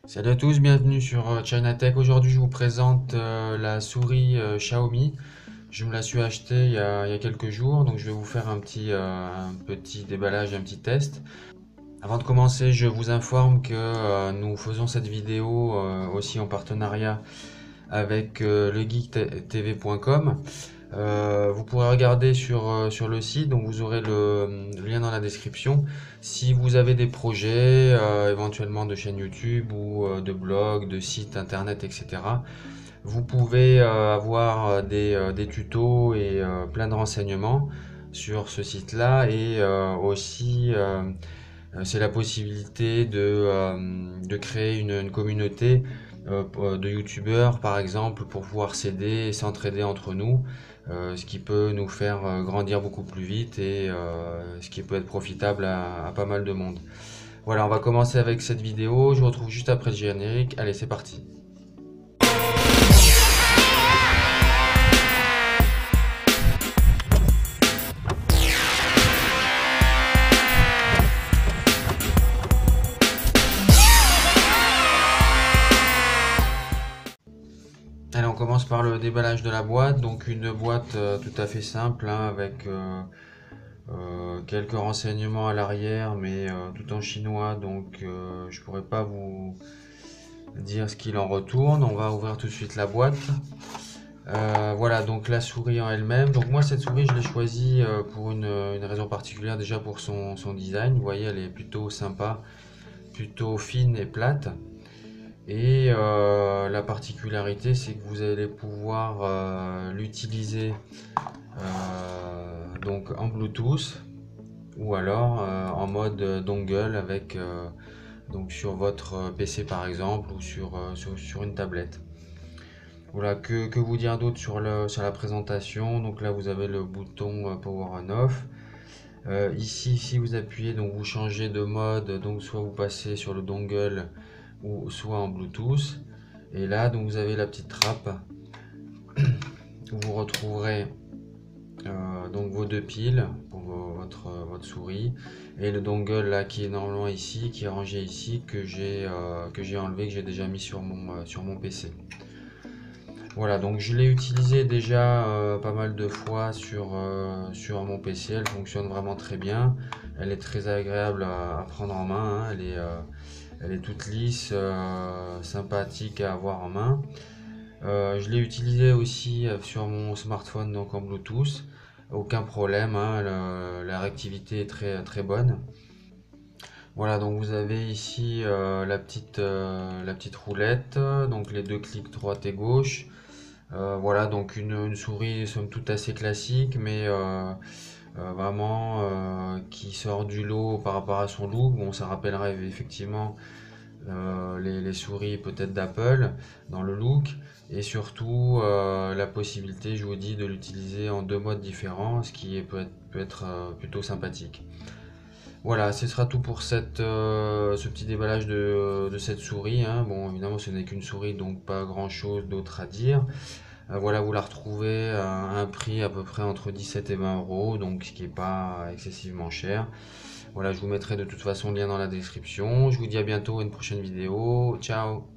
Salut à tous, bienvenue sur Chinatech. Aujourd'hui, je vous présente la souris Xiaomi. Je me la suis achetée il y a quelques jours, donc je vais vous faire un petit déballage, un petit test. Avant de commencer, je vous informe que nous faisons cette vidéo aussi en partenariat avec legeektv.com. Vous pourrez regarder sur le site, donc vous aurez le lien dans la description. Si vous avez des projets, éventuellement de chaîne YouTube ou de blog, de site internet, etc., vous pouvez avoir des tutos et plein de renseignements sur ce site-là. Et c'est la possibilité de créer une communauté de youtubeurs, par exemple, pour pouvoir s'aider et s'entraider entre nous, ce qui peut nous faire grandir beaucoup plus vite et ce qui peut être profitable à pas mal de monde. Voilà, on va commencer avec cette vidéo. Je vous retrouve juste après le générique. Allez, c'est parti. Allez, on commence par le déballage de la boîte. Donc une boîte tout à fait simple, hein, avec quelques renseignements à l'arrière, mais tout en chinois, donc je pourrais pas vous dire ce qu'il en retourne. On va ouvrir tout de suite la boîte. Voilà, donc la souris en elle-même. Donc moi, cette souris, je l'ai choisie pour une raison particulière, déjà pour son design. Vous voyez, elle est plutôt sympa, plutôt fine et plate. Et la particularité, c'est que vous allez pouvoir l'utiliser donc en Bluetooth ou alors en mode dongle avec donc sur votre PC par exemple ou sur une tablette. Voilà, que vous dire d'autre sur la présentation. Donc là, vous avez le bouton Power On Off. Ici, si vous appuyez, donc vous changez de mode, donc soit vous passez sur le dongle ou soit en Bluetooth. Et là, donc vous avez la petite trappe où vous retrouverez donc vos deux piles pour votre souris et le dongle là qui est normalement ici, qui est rangé ici, que j'ai enlevé, que j'ai déjà mis sur mon PC. Voilà, donc je l'ai utilisé déjà pas mal de fois sur mon PC. Elle fonctionne vraiment très bien. Elle est très agréable à prendre en main, hein. Elle est toute lisse, sympathique à avoir en main. Je l'ai utilisé aussi sur mon smartphone, donc en Bluetooth. Aucun problème, hein, la réactivité est très, très bonne. Voilà, donc vous avez ici la petite roulette, donc les deux clics droite et gauche. Voilà, donc une souris somme toute assez classique, mais vraiment qui sort du lot par rapport à son look. Bon, ça rappellerait effectivement les souris peut-être d'Apple dans le look, et surtout la possibilité, je vous dis, de l'utiliser en deux modes différents, ce qui peut être plutôt sympathique. Voilà, ce sera tout pour ce petit déballage de cette souris, hein. Bon, évidemment, ce n'est qu'une souris, donc pas grand-chose d'autre à dire. Voilà, vous la retrouvez à un prix à peu près entre 17 et 20 euros, donc ce qui n'est pas excessivement cher. Voilà, je vous mettrai de toute façon le lien dans la description. Je vous dis à bientôt à une prochaine vidéo. Ciao!